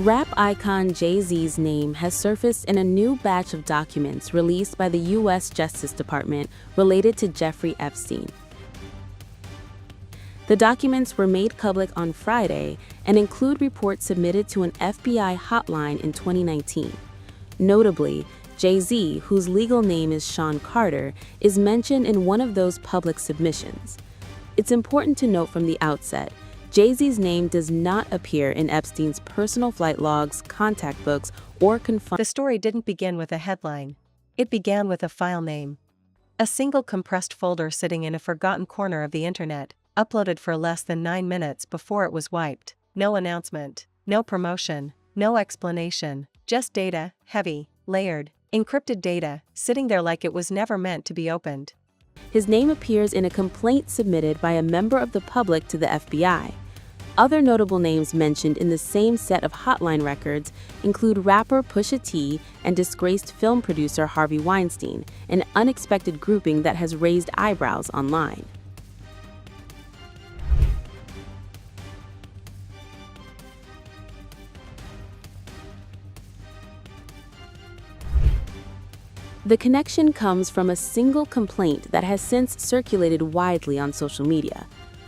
Rap icon Jay-Z's name has surfaced in a new batch of documents released by the U.S. Justice Department related to Jeffrey Epstein. The documents were made public on Friday and include reports submitted to an FBI hotline in 2019. Notably, Jay-Z, whose legal name is Sean Carter, is mentioned in one of those public submissions. It's important to note from the outset, Jay-Z's name does not appear in Epstein's personal flight logs, contact books, or The story didn't begin with a headline. It began with a file name. A single compressed folder sitting in a forgotten corner of the internet, uploaded for less than 9 minutes before it was wiped. No announcement, no promotion, no explanation, just data, heavy, layered, encrypted data, sitting there like it was never meant to be opened. His name appears in a complaint submitted by a member of the public to the FBI. Other notable names mentioned in the same set of hotline records include rapper Pusha T and disgraced film producer Harvey Weinstein, an unexpected grouping that has raised eyebrows online. The connection comes from a single complaint that has since circulated widely on social media.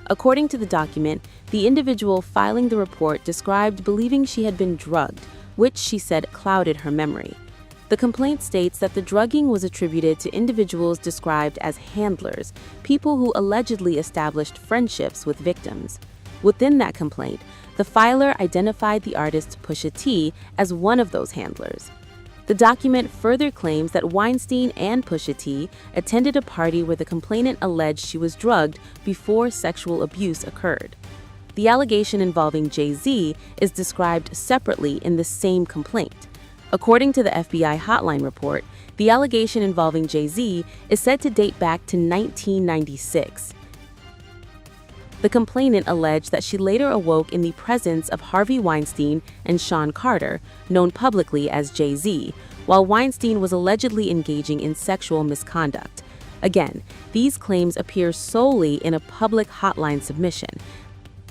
According to the document, the individual filing the report described believing she had been drugged, which she said clouded her memory. The complaint states that the drugging was attributed to individuals described as handlers, people who allegedly established friendships with victims. Within that complaint, the filer identified the artist Pusha T as one of those handlers. The document further claims that Weinstein and Pusha T attended a party where the complainant alleged she was drugged before sexual abuse occurred. The allegation involving Jay-Z is described separately in the same complaint. According to the FBI hotline report, the allegation involving Jay-Z is said to date back to 1996. The complainant alleged that she later awoke in the presence of Harvey Weinstein and Sean Carter, known publicly as Jay-Z, while Weinstein was allegedly engaging in sexual misconduct. Again, these claims appear solely in a public hotline submission.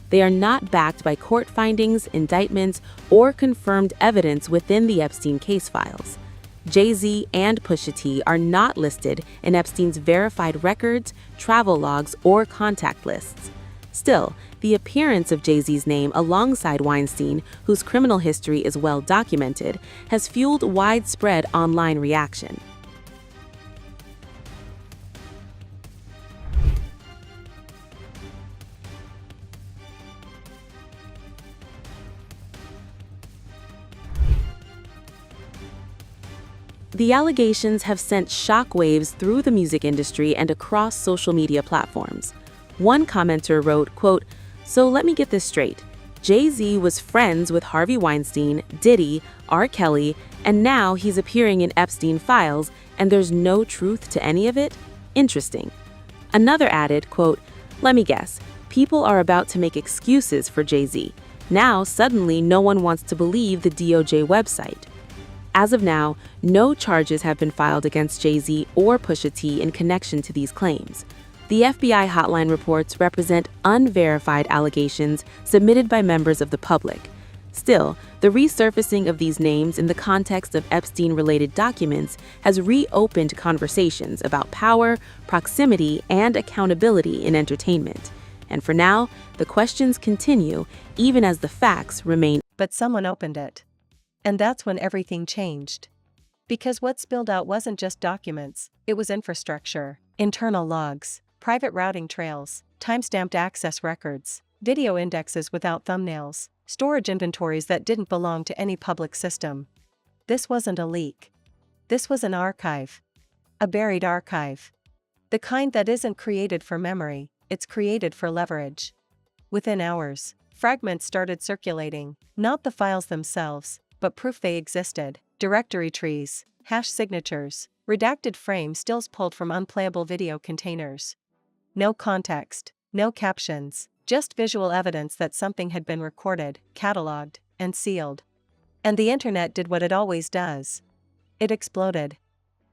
They are not backed by court findings, indictments, or confirmed evidence within the Epstein case files. Jay-Z and Pusha T are not listed in Epstein's verified records, travel logs, or contact lists. Still, the appearance of Jay-Z's name alongside Weinstein, whose criminal history is well documented, has fueled widespread online reaction. The allegations have sent shockwaves through the music industry and across social media platforms. One commenter wrote, quote, "So let me get this straight. Jay-Z was friends with Harvey Weinstein, Diddy, R. Kelly, and now he's appearing in Epstein files, and there's no truth to any of it? Interesting." Another added, quote, "Let me guess. People are about to make excuses for Jay-Z. Now, suddenly, no one wants to believe the DOJ website." As of now, no charges have been filed against Jay-Z or Pusha T in connection to these claims. The FBI hotline reports represent unverified allegations submitted by members of the public. Still, the resurfacing of these names in the context of Epstein-related documents has reopened conversations about power, proximity, and accountability in entertainment. And for now, the questions continue, even as the facts remain. But someone opened it. And that's when everything changed. Because what spilled out wasn't just documents, it was infrastructure, internal logs, private routing trails, timestamped access records, video indexes without thumbnails, storage inventories that didn't belong to any public system. This wasn't a leak. This was an archive. A buried archive. The kind that isn't created for memory, it's created for leverage. Within hours, fragments started circulating, not the files themselves, but proof they existed, directory trees, hash signatures, redacted frame stills pulled from unplayable video containers. No context, no captions, just visual evidence that something had been recorded, cataloged, and sealed. And the internet did what it always does. It exploded.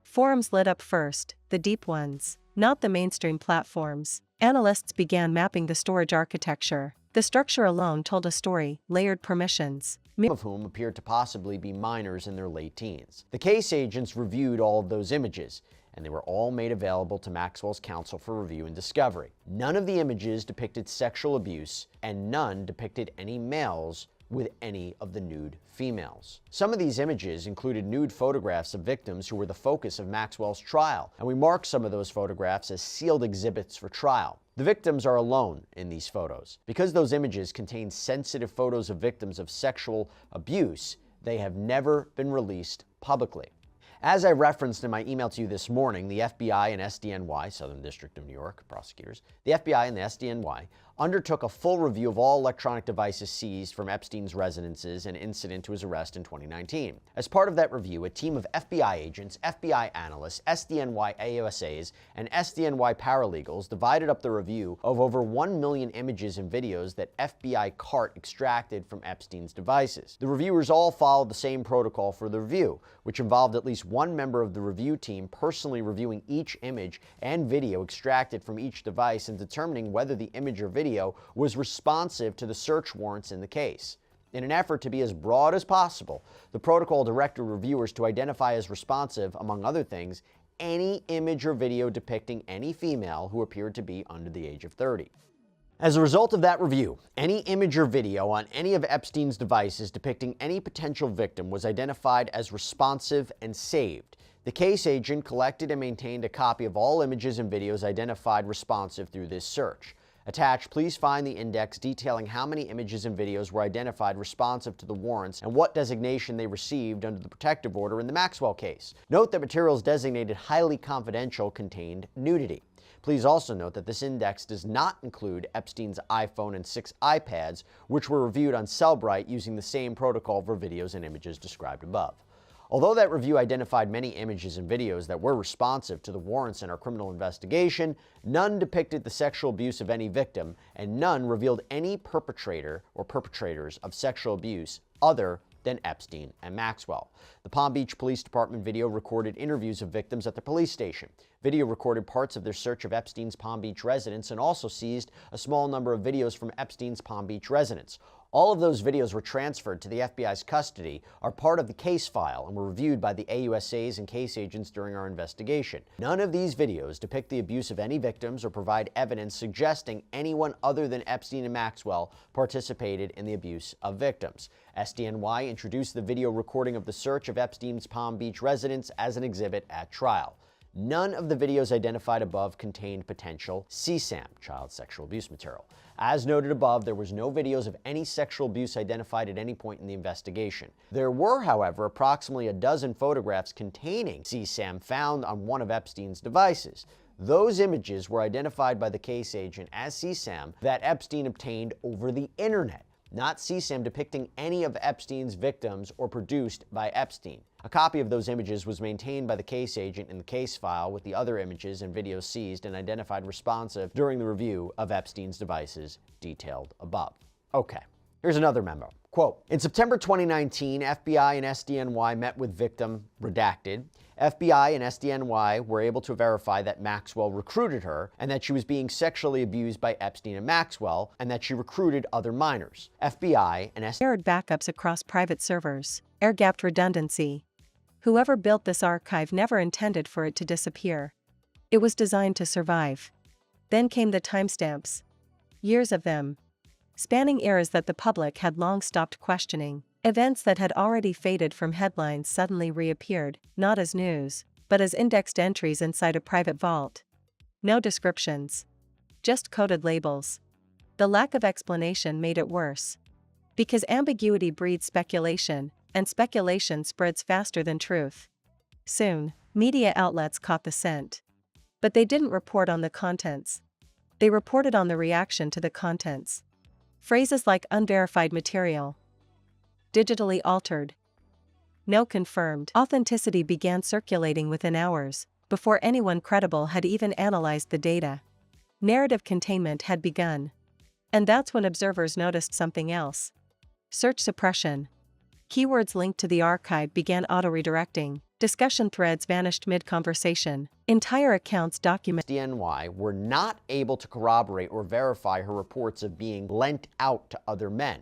Forums lit up first, the deep ones, not the mainstream platforms. Analysts began mapping the storage architecture. The structure alone told a story, layered permissions, Some of whom appeared to possibly be minors in their late teens. The case agents reviewed all of those images, and they were all made available to Maxwell's counsel for review and discovery. None of the images depicted sexual abuse, and none depicted any males with any of the nude females. Some of these images included nude photographs of victims who were the focus of Maxwell's trial, and we marked some of those photographs as sealed exhibits for trial. The victims are alone in these photos. Because those images contain sensitive photos of victims of sexual abuse, they have never been released publicly. As I referenced in my email to you this morning, the FBI and SDNY, Southern District of New York prosecutors, the FBI and the SDNY undertook a full review of all electronic devices seized from Epstein's residences and incident to his arrest in 2019. As part of that review, a team of FBI agents, FBI analysts, SDNY AUSAs, and SDNY paralegals divided up the review of over 1 million images and videos that FBI CART extracted from Epstein's devices. The reviewers all followed the same protocol for the review, which involved at least one member of the review team personally reviewing each image and video extracted from each device and determining whether the image or video was responsive to the search warrants in the case. In an effort to be as broad as possible, the protocol directed reviewers to identify as responsive, among other things, any image or video depicting any female who appeared to be under the age of 30. As a result of that review, any image or video on any of Epstein's devices depicting any potential victim was identified as responsive and saved. The case agent collected and maintained a copy of all images and videos identified responsive through this search. Attached, please find the index detailing how many images and videos were identified responsive to the warrants and what designation they received under the protective order in the Maxwell case. Note that materials designated highly confidential contained nudity. Please also note that this index does not include Epstein's iPhone and 6 iPads, which were reviewed on Cellbrite using the same protocol for videos and images described above. Although that review identified many images and videos that were responsive to the warrants in our criminal investigation, none depicted the sexual abuse of any victim, and none revealed any perpetrator or perpetrators of sexual abuse other than Epstein and Maxwell. The Palm Beach Police Department video recorded interviews of victims at the police station. Video recorded parts of their search of Epstein's Palm Beach residence and also seized a small number of videos from Epstein's Palm Beach residence. All of those videos were transferred to the FBI's custody, are part of the case file, and were reviewed by the AUSAs and case agents during our investigation. None of these videos depict the abuse of any victims or provide evidence suggesting anyone other than Epstein and Maxwell participated in the abuse of victims. SDNY introduced the video recording of the search of Epstein's Palm Beach residence as an exhibit at trial. None of the videos identified above contained potential CSAM, child sexual abuse material. As noted above, there was no videos of any sexual abuse identified at any point in the investigation. There were, however, approximately a dozen photographs containing CSAM found on one of Epstein's devices. Those images were identified by the case agent as CSAM that Epstein obtained over the internet, not CSAM depicting any of Epstein's victims or produced by Epstein. A copy of those images was maintained by the case agent in the case file with the other images and videos seized and identified responsive during the review of Epstein's devices detailed above. Okay, here's another memo. Quote, in September 2019, FBI and SDNY met with victim, redacted. FBI and SDNY were able to verify that Maxwell recruited her and that she was being sexually abused by Epstein and Maxwell and that she recruited other minors. FBI and Shared backups across private servers, air-gapped redundancy. Whoever built this archive never intended for it to disappear. It was designed to survive. Then came the timestamps. Years of them. Spanning eras that the public had long stopped questioning. Events that had already faded from headlines suddenly reappeared, not as news, but as indexed entries inside a private vault. No descriptions. Just coded labels. The lack of explanation made it worse. Because ambiguity breeds speculation, and speculation spreads faster than truth. Soon, media outlets caught the scent. But they didn't report on the contents. They reported on the reaction to the contents. Phrases like unverified material, digitally altered, no confirmed authenticity began circulating within hours, before anyone credible had even analyzed the data. Narrative containment had begun. And that's when observers noticed something else. Search suppression. Keywords linked to the archive began auto-redirecting. Discussion threads vanished mid-conversation. Entire accounts documented. SDNY were not able to corroborate or verify her reports of being lent out to other men.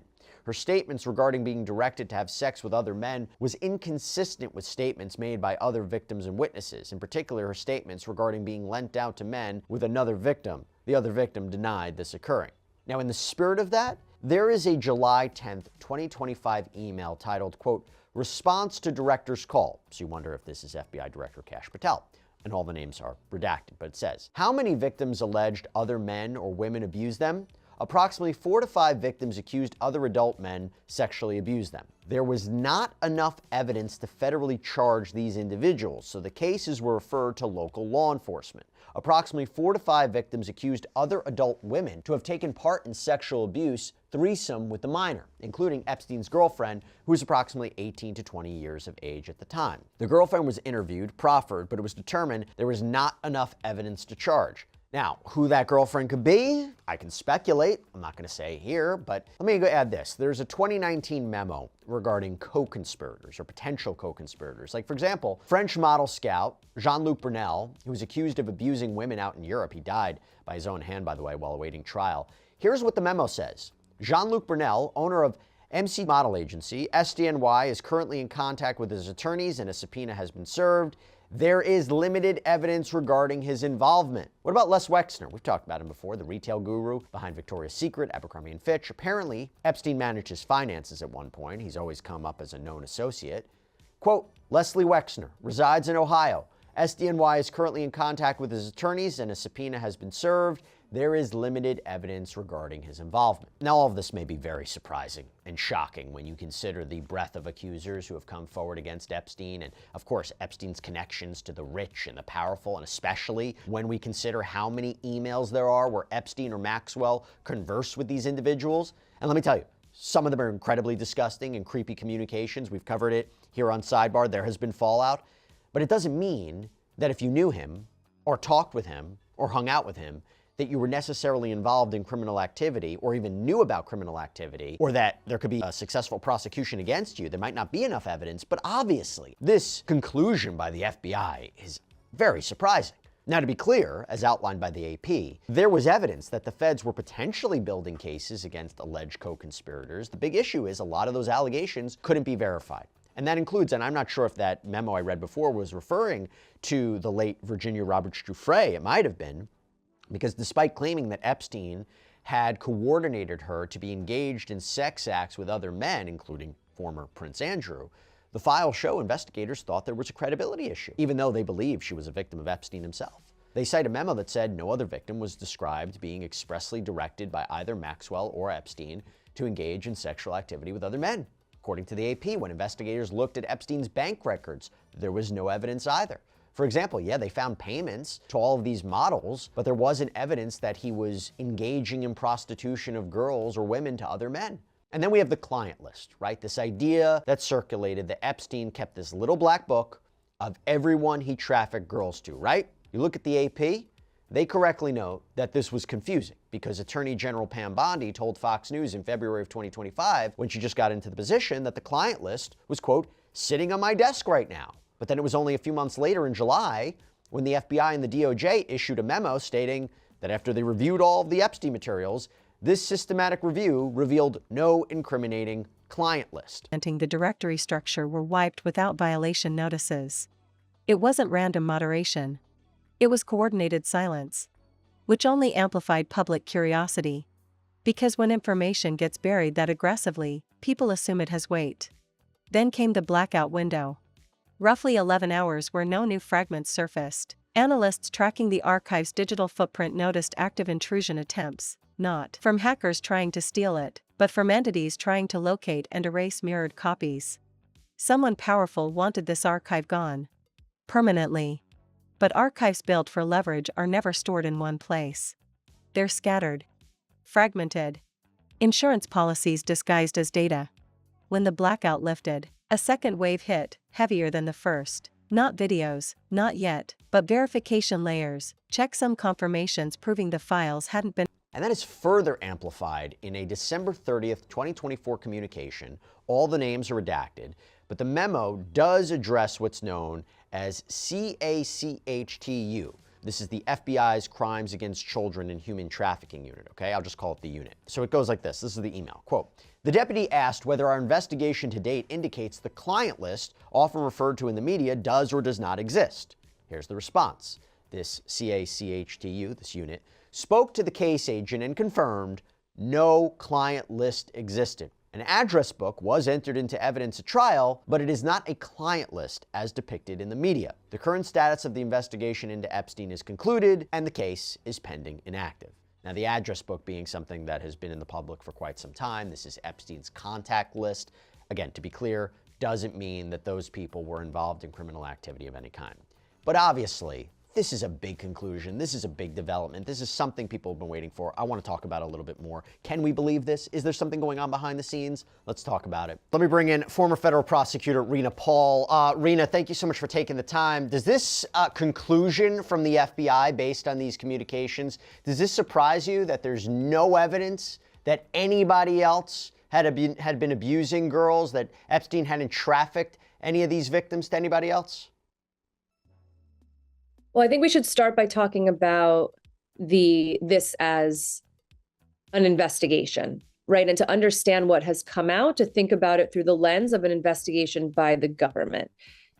Her statements regarding being directed to have sex with other men was inconsistent with statements made by other victims and witnesses, in particular her statements regarding being lent out to men with another victim. The other victim denied this occurring. Now, in the spirit of that, there is a July 10th, 2025 email titled, quote, "Response to Director's Call." So you wonder if this is FBI Director Kash Patel. And all the names are redacted, but it says, "How many victims alleged other men or women abused them? Approximately 4 to 5 victims accused other adult men sexually abused them. There was not enough evidence to federally charge these individuals, so the cases were referred to local law enforcement. Approximately 4 to 5 victims accused other adult women to have taken part in sexual abuse, threesome with the minor, including Epstein's girlfriend, who was approximately 18 to 20 years of age at the time. The girlfriend was interviewed, proffered, but it was determined there was not enough evidence to charge. Now, who that girlfriend could be, I can speculate. I'm not going to say here, but let me go add this. There's a 2019 memo regarding co-conspirators or potential co-conspirators. Like, for example, French model scout Jean-Luc Brunel, who was accused of abusing women out in Europe. He died by his own hand, by the way, while awaiting trial. Here's what the memo says. Jean-Luc Brunel, owner of MC Model Agency, SDNY, is currently in contact with his attorneys and a subpoena has been served. There is limited evidence regarding his involvement. What about Les Wexner? We've talked about him before, the retail guru behind Victoria's Secret, Abercrombie & Fitch. Apparently, Epstein managed his finances at one point. He's always come up as a known associate. Quote, Leslie Wexner resides in Ohio. SDNY is currently in contact with his attorneys and a subpoena has been served. There is limited evidence regarding his involvement. Now, all of this may be very surprising and shocking when you consider the breadth of accusers who have come forward against Epstein and, of course, Epstein's connections to the rich and the powerful, and especially when we consider how many emails there are where Epstein or Maxwell converse with these individuals. And let me tell you, some of them are incredibly disgusting and creepy communications. We've covered it here on Sidebar. There has been fallout. But it doesn't mean that if you knew him or talked with him or hung out with him, that you were necessarily involved in criminal activity or even knew about criminal activity, or that there could be a successful prosecution against you. There might not be enough evidence, but obviously this conclusion by the FBI is very surprising. Now, to be clear, as outlined by the AP, there was evidence that the feds were potentially building cases against alleged co-conspirators. The big issue is a lot of those allegations couldn't be verified. And that includes, and I'm not sure if that memo I read before was referring to the late Virginia Roberts Giuffre, it might have been, because despite claiming that Epstein had coordinated her to be engaged in sex acts with other men, including former Prince Andrew, the files show investigators thought there was a credibility issue, even though they believed she was a victim of Epstein himself. They cite a memo that said no other victim was described being expressly directed by either Maxwell or Epstein to engage in sexual activity with other men. According to the AP, when investigators looked at Epstein's bank records, there was no evidence either. For example, yeah, they found payments to all of these models, but there wasn't evidence that he was engaging in prostitution of girls or women to other men. And then we have the client list, right? This idea that circulated that Epstein kept this little black book of everyone he trafficked girls to, right? You look at the AP, they correctly note that this was confusing because Attorney General Pam Bondi told Fox News in February of 2025, when she just got into the position, that the client list was, quote, sitting on my desk right now. But then it was only a few months later in July when the FBI and the DOJ issued a memo stating that after they reviewed all of the Epstein materials, this systematic review revealed no incriminating client list. The directory structure were wiped without violation notices. It wasn't random moderation. It was coordinated silence, which only amplified public curiosity. Because when information gets buried that aggressively, people assume it has weight. Then came the blackout window. Roughly 11 hours where no new fragments surfaced. Analysts tracking the archive's digital footprint noticed active intrusion attempts, not from hackers trying to steal it, but from entities trying to locate and erase mirrored copies. Someone powerful wanted this archive gone permanently. But archives built for leverage are never stored in one place. They're scattered, fragmented. Insurance policies disguised as data. When the blackout lifted, a second wave hit, heavier than the first. Not videos, not yet, but verification layers, checksum confirmations proving the files hadn't been. And that is further amplified in a December 30th, 2024 communication. All the names are redacted, but the memo does address what's known as CACHTU. This is the FBI's Crimes Against Children and Human Trafficking Unit, okay? I'll just call it the unit. So it goes like this. This is the email. Quote, The deputy asked whether our investigation to date indicates the client list, often referred to in the media, does or does not exist. Here's the response. This CACHTU, this unit, spoke to the case agent and confirmed no client list existed. An address book was entered into evidence at trial, but it is not a client list as depicted in the media. The current status of the investigation into Epstein is concluded, and the case is pending inactive. Now, the address book being something that has been in the public for quite some time. This is Epstein's contact list. Again, to be clear, doesn't mean that those people were involved in criminal activity of any kind. But obviously, this is a big conclusion. This is a big development. This is something people have been waiting for. I want to talk about it a little bit more. Can we believe this? Is there something going on behind the scenes? Let's talk about it. Let me bring in former federal prosecutor Rena Paul. Rena, thank you so much for taking the time. Does this conclusion from the FBI based on these communications, does this surprise you that there's no evidence that anybody else had been abusing girls, that Epstein hadn't trafficked any of these victims to anybody else? Well, I think we should start by talking about this as an investigation, right? And to understand what has come out, to think about it through the lens of an investigation by the government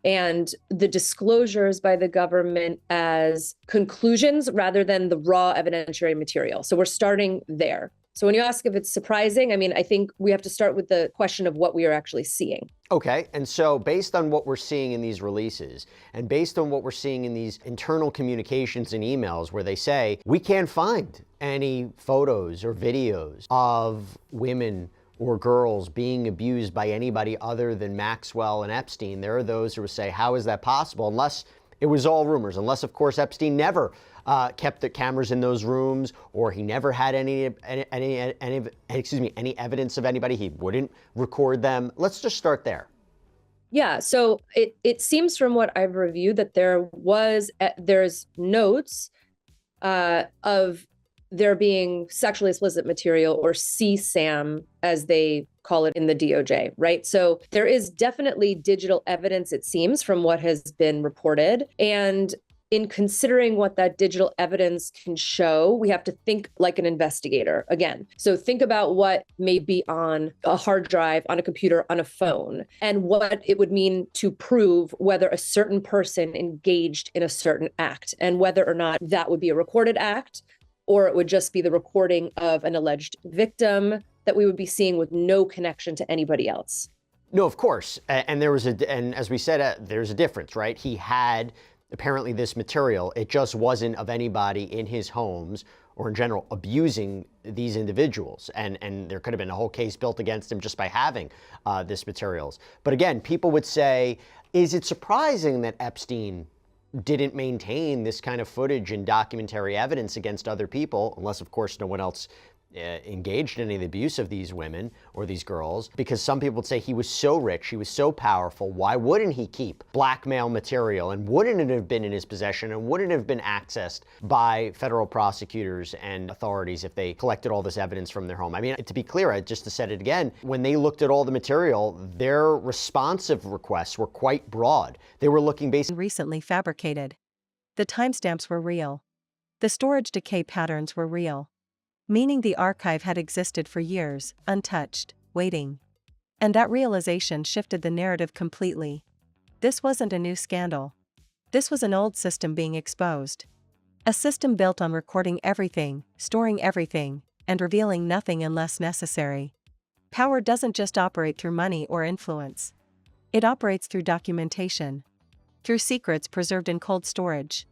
and the disclosures by the government as conclusions rather than the raw evidentiary material. So we're starting there. So when you ask if it's surprising, I mean, I think we have to start with the question of what we are actually seeing. Okay, and so based on what we're seeing in these releases and based on what we're seeing in these internal communications and emails where they say, we can't find any photos or videos of women or girls being abused by anybody other than Maxwell and Epstein, there are those who will say, how is that possible? Unless it was all rumors, unless, of course, Epstein never kept the cameras in those rooms, or he never had any evidence of anybody. He wouldn't record them. Let's just start there. Yeah, so it seems from what I've reviewed that there's notes of there being sexually explicit material, or CSAM, as they call it in the DOJ, right? So there is definitely digital evidence, it seems, from what has been reported. And in considering what that digital evidence can show, we have to think like an investigator again. So think about what may be on a hard drive, on a computer, on a phone, and what it would mean to prove whether a certain person engaged in a certain act, and whether or not that would be a recorded act, or it would just be the recording of an alleged victim that we would be seeing with no connection to anybody else. No, of course. And as we said, there's a difference, right? He had apparently this material. It just wasn't of anybody in his homes or in general abusing these individuals. And there could have been a whole case built against him just by having this materials. But again, people would say, is it surprising that Epstein didn't maintain this kind of footage and documentary evidence against other people, unless, of course, no one else engaged in any of the abuse of these women or these girls? Because some people would say he was so rich, he was so powerful, why wouldn't he keep blackmail material, and wouldn't it have been in his possession, and wouldn't it have been accessed by federal prosecutors and authorities if they collected all this evidence from their home? I mean, to be clear, just to set it again, when they looked at all the material, their responsive requests were quite broad. They were looking basically recently fabricated. The timestamps were real. The storage decay patterns were real. Meaning the archive had existed for years, untouched, waiting. And that realization shifted the narrative completely. This wasn't a new scandal. This was an old system being exposed. A system built on recording everything, storing everything, and revealing nothing unless necessary. Power doesn't just operate through money or influence. It operates through documentation. Through secrets preserved in cold storage.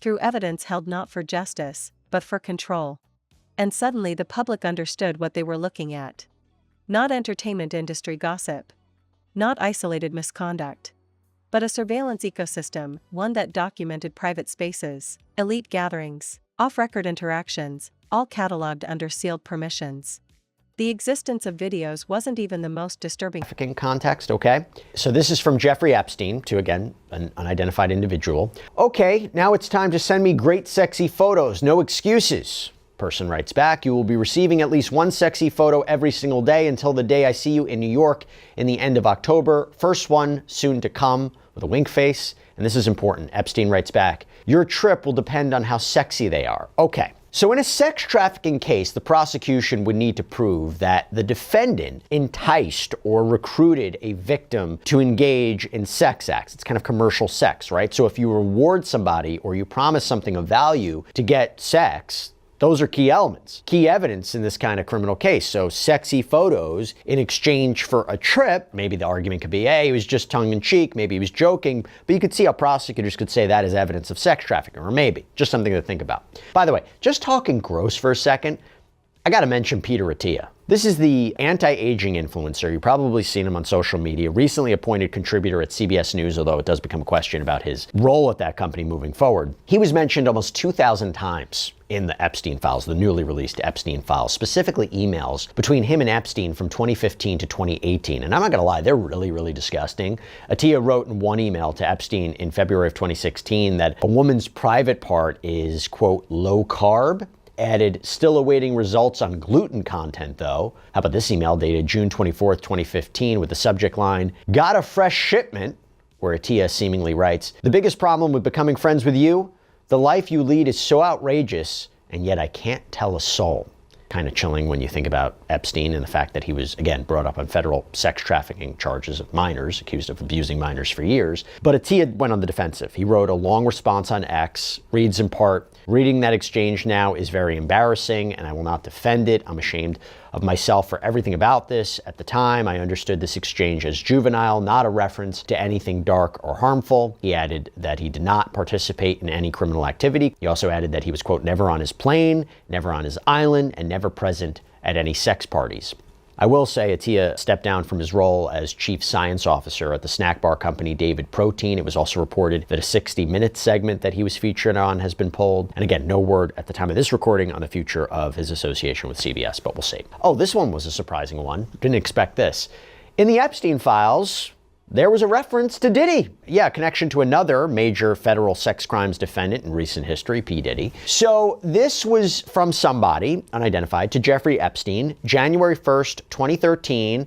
Through evidence held not for justice, but for control. And suddenly the public understood what they were looking at. Not entertainment industry gossip. Not isolated misconduct. But a surveillance ecosystem, one that documented private spaces, elite gatherings, off-record interactions, all cataloged under sealed permissions. The existence of videos wasn't even the most disturbing context, okay? So this is from Jeffrey Epstein to, again, an unidentified individual. Okay, now it's time to send me great sexy photos, no excuses. Person writes back, you will be receiving at least one sexy photo every single day until the day I see you in New York in the end of October. First one soon to come, with a wink face. And this is important. Epstein writes back, your trip will depend on how sexy they are. Okay, So in a sex trafficking case, the prosecution would need to prove that the defendant enticed or recruited a victim to engage in sex acts. It's kind of commercial sex, right? So if you reward somebody or you promise something of value to get sex, those are key elements, key evidence in this kind of criminal case. So sexy photos in exchange for a trip, maybe the argument could be, hey, it was just tongue in cheek, maybe he was joking, but you could see how prosecutors could say that is evidence of sex trafficking, or maybe just something to think about. By the way, just talking gross for a second, I gotta mention Peter Attia. This is the anti-aging influencer. You've probably seen him on social media, recently appointed contributor at CBS News, although it does become a question about his role at that company moving forward. He was mentioned almost 2,000 times in the Epstein files, the newly released Epstein files, specifically emails between him and Epstein from 2015 to 2018. And I'm not gonna lie, they're really, really disgusting. Attia wrote in one email to Epstein in February of 2016 that a woman's private part is, quote, low carb. Added, still awaiting results on gluten content though. How about this email dated June 24th, 2015 with the subject line, got a fresh shipment, where Attia seemingly writes, the biggest problem with becoming friends with you, the life you lead is so outrageous, and yet I can't tell a soul. Kind of chilling when you think about Epstein and the fact that he was, again, brought up on federal sex trafficking charges of minors, accused of abusing minors for years. But Attia went on the defensive. He wrote a long response on X, reads in part, reading that exchange now is very embarrassing and I will not defend it. I'm ashamed of myself for everything about this. At the time, I understood this exchange as juvenile, not a reference to anything dark or harmful. He added that he did not participate in any criminal activity. He also added that he was, quote, never on his plane, never on his island, and never present at any sex parties. I will say Attia stepped down from his role as chief science officer at the snack bar company David Protein. It was also reported that a 60 Minutes segment that he was featured on has been pulled. And again, no word at the time of this recording on the future of his association with CBS, but we'll see. Oh, this one was a surprising one. Didn't expect this. In the Epstein files, there was a reference to Diddy. Yeah, a connection to another major federal sex crimes defendant in recent history, P. Diddy. So this was from somebody, unidentified, to Jeffrey Epstein, January 1st, 2013.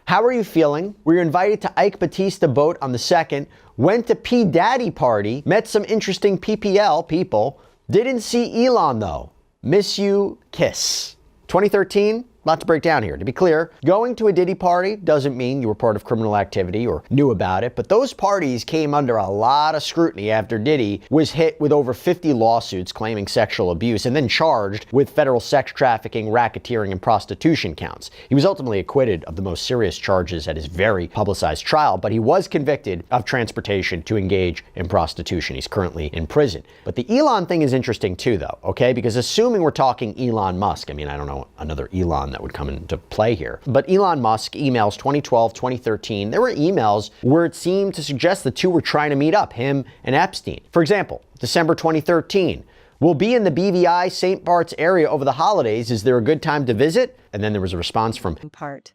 How are you feeling? We were invited to Ike Batista boat on the 2nd, went to P. Daddy party, met some interesting PPL people. Didn't see Elon though. Miss you, kiss. 2013? Lot to break down here. To be clear, going to a Diddy party doesn't mean you were part of criminal activity or knew about it, but those parties came under a lot of scrutiny after Diddy was hit with over 50 lawsuits claiming sexual abuse and then charged with federal sex trafficking, racketeering, and prostitution counts. He was ultimately acquitted of the most serious charges at his very publicized trial, but he was convicted of transportation to engage in prostitution. He's currently in prison. But the Elon thing is interesting too, though, okay? Because assuming we're talking Elon Musk, I mean, I don't know another Elon that would come into play here. But Elon Musk, emails 2012, 2013, there were emails where it seemed to suggest the two were trying to meet up, him and Epstein. For example, December 2013, we'll be in the BVI St. Bart's area over the holidays. Is there a good time to visit? And then there was a response from part.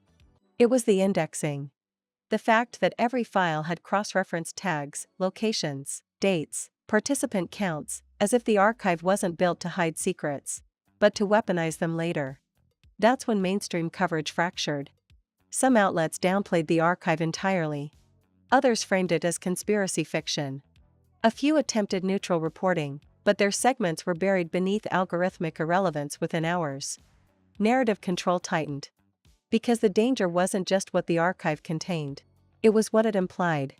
It was the indexing. The fact that every file had cross-reference tags, locations, dates, participant counts, as if the archive wasn't built to hide secrets, but to weaponize them later. That's when mainstream coverage fractured. Some outlets downplayed the archive entirely. Others framed it as conspiracy fiction. A few attempted neutral reporting, but their segments were buried beneath algorithmic irrelevance within hours. Narrative control tightened. Because the danger wasn't just what the archive contained. It was what it implied.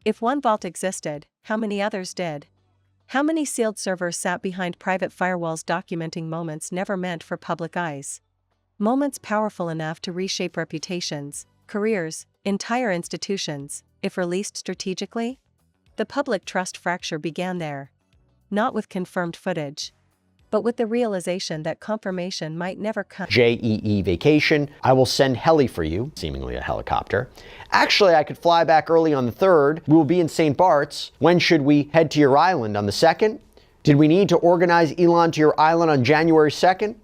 If one vault existed, how many others did? How many sealed servers sat behind private firewalls documenting moments never meant for public eyes? Moments powerful enough to reshape reputations, careers, entire institutions, if released strategically? The public trust fracture began there. Not with confirmed footage, but with the realization that confirmation might never come. JEE vacation. I will send heli for you, seemingly a helicopter. Actually, I could fly back early on the 3rd. We will be in St. Bart's. When should we head to your island? On the 2nd? Did we need to organize Elon to your island on January 2nd?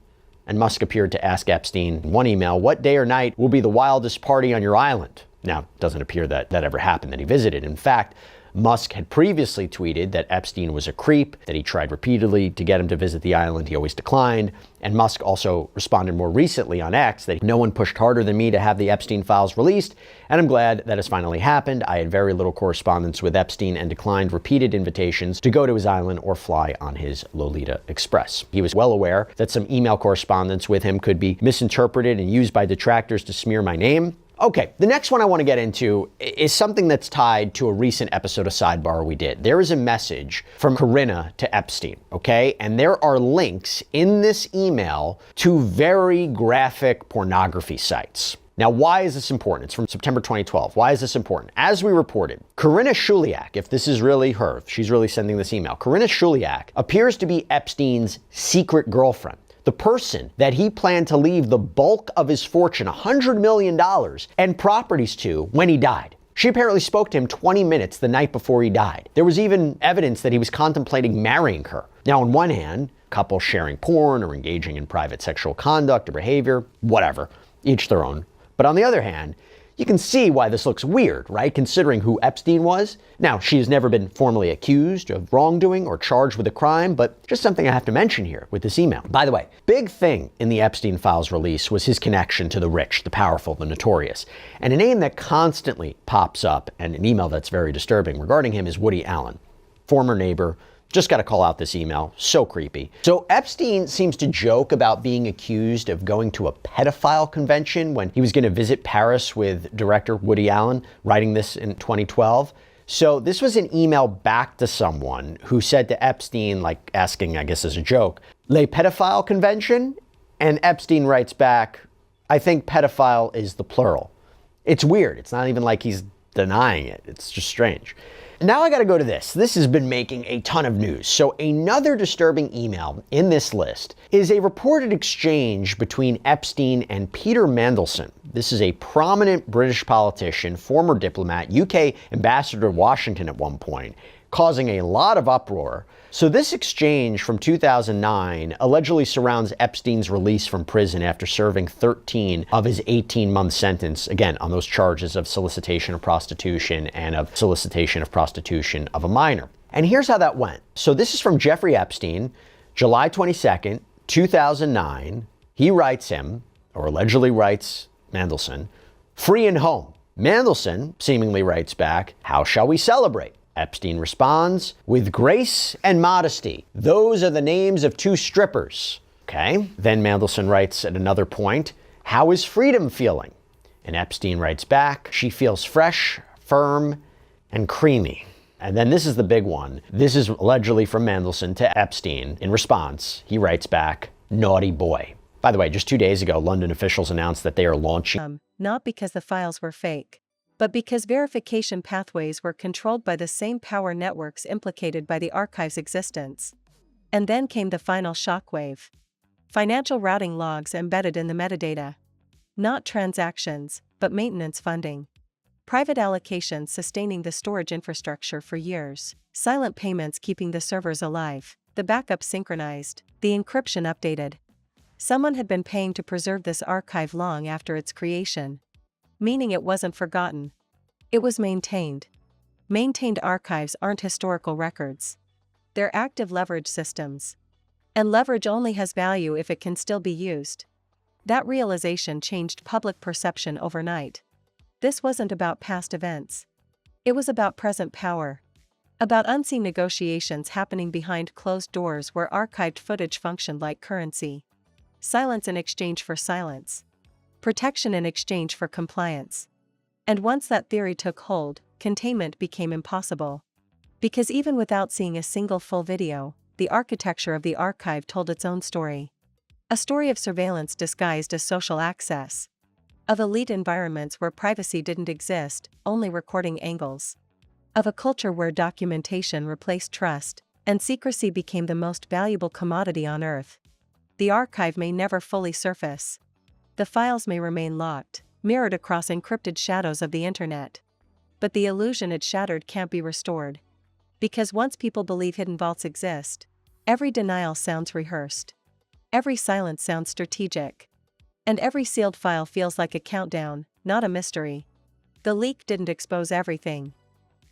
And Musk appeared to ask Epstein in one email, what day or night will be the wildest party on your island? Now, it doesn't appear that ever happened, that he visited. In fact, Musk had previously tweeted that Epstein was a creep, that he tried repeatedly to get him to visit the island. He always declined. And Musk also responded more recently on X that no one pushed harder than me to have the Epstein files released. And I'm glad that has finally happened. I had very little correspondence with Epstein and declined repeated invitations to go to his island or fly on his Lolita Express. He was well aware that some email correspondence with him could be misinterpreted and used by detractors to smear my name. Okay, the next one I want to get into is something that's tied to a recent episode of Sidebar we did. There is a message from Corinna to Epstein, okay? And there are links in this email to very graphic pornography sites. Now, why is this important? It's from September 2012. Why is this important? As we reported, Corinna Shuliak, if this is really her, if she's really sending this email, Corinna Shuliak appears to be Epstein's secret girlfriend. The person that he planned to leave the bulk of his fortune, $100 million, and properties to when he died. She apparently spoke to him 20 minutes the night before he died. There was even evidence that he was contemplating marrying her. Now, on one hand, couples sharing porn or engaging in private sexual conduct or behavior, whatever, each their own. But on the other hand, you can see why this looks weird, right? Considering who Epstein was. Now, she has never been formally accused of wrongdoing or charged with a crime, but just something I have to mention here with this email. By the way, big thing in the Epstein files release was his connection to the rich, the powerful, the notorious. And a name that constantly pops up, and an email that's very disturbing regarding him, is Woody Allen, former neighbor. Just got to call out this email. So creepy. So Epstein seems to joke about being accused of going to a pedophile convention when he was going to visit Paris with director Woody Allen, writing this in 2012. So this was an email back to someone who said to Epstein, like asking, I guess as a joke, "Les pedophile convention?" And Epstein writes back, "I think pedophile is the plural." It's weird. It's not even like he's denying it. It's just strange. Now I got to go to this. This has been making a ton of news. So another disturbing email in this list is a reported exchange between Epstein and Peter Mandelson. This is a prominent British politician, former diplomat, UK ambassador to Washington at one point, causing a lot of uproar. So this exchange from 2009 allegedly surrounds Epstein's release from prison after serving 13 of his 18-month sentence, again, on those charges of solicitation of prostitution and of solicitation of prostitution of a minor. And here's how that went. So this is from Jeffrey Epstein, July 22nd, 2009. He writes him, or allegedly writes Mandelson, "Free and home." Mandelson seemingly writes back, "How shall we celebrate?" Epstein responds, "With grace and modesty. Those are the names of two strippers." Okay. Then Mandelson writes at another point, "How is freedom feeling?" And Epstein writes back, "She feels fresh, firm, and creamy." And then this is the big one. This is allegedly from Mandelson to Epstein. In response, he writes back, "Naughty boy." By the way, just 2 days ago, London officials announced that they are launching... Not because the files were fake, but because verification pathways were controlled by the same power networks implicated by the archive's existence. And then came the final shockwave. Financial routing logs embedded in the metadata. Not transactions, but maintenance funding. Private allocations sustaining the storage infrastructure for years. Silent payments keeping the servers alive. The backup synchronized. The encryption updated. Someone had been paying to preserve this archive long after its creation. Meaning it wasn't forgotten. It was maintained. Maintained archives aren't historical records. They're active leverage systems. And leverage only has value if it can still be used. That realization changed public perception overnight. This wasn't about past events. It was about present power. About unseen negotiations happening behind closed doors where archived footage functioned like currency. Silence in exchange for silence. Protection in exchange for compliance. And once that theory took hold, containment became impossible. Because even without seeing a single full video, the architecture of the archive told its own story. A story of surveillance disguised as social access. Of elite environments where privacy didn't exist, only recording angles. Of a culture where documentation replaced trust, and secrecy became the most valuable commodity on Earth. The archive may never fully surface. The files may remain locked, mirrored across encrypted shadows of the internet. But the illusion it shattered can't be restored. Because once people believe hidden vaults exist, every denial sounds rehearsed. Every silence sounds strategic. And every sealed file feels like a countdown, not a mystery. The leak didn't expose everything.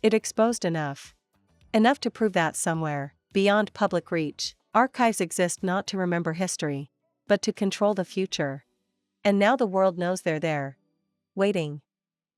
It exposed enough. Enough to prove that somewhere, beyond public reach, archives exist not to remember history, but to control the future. And now the world knows they're there. Waiting.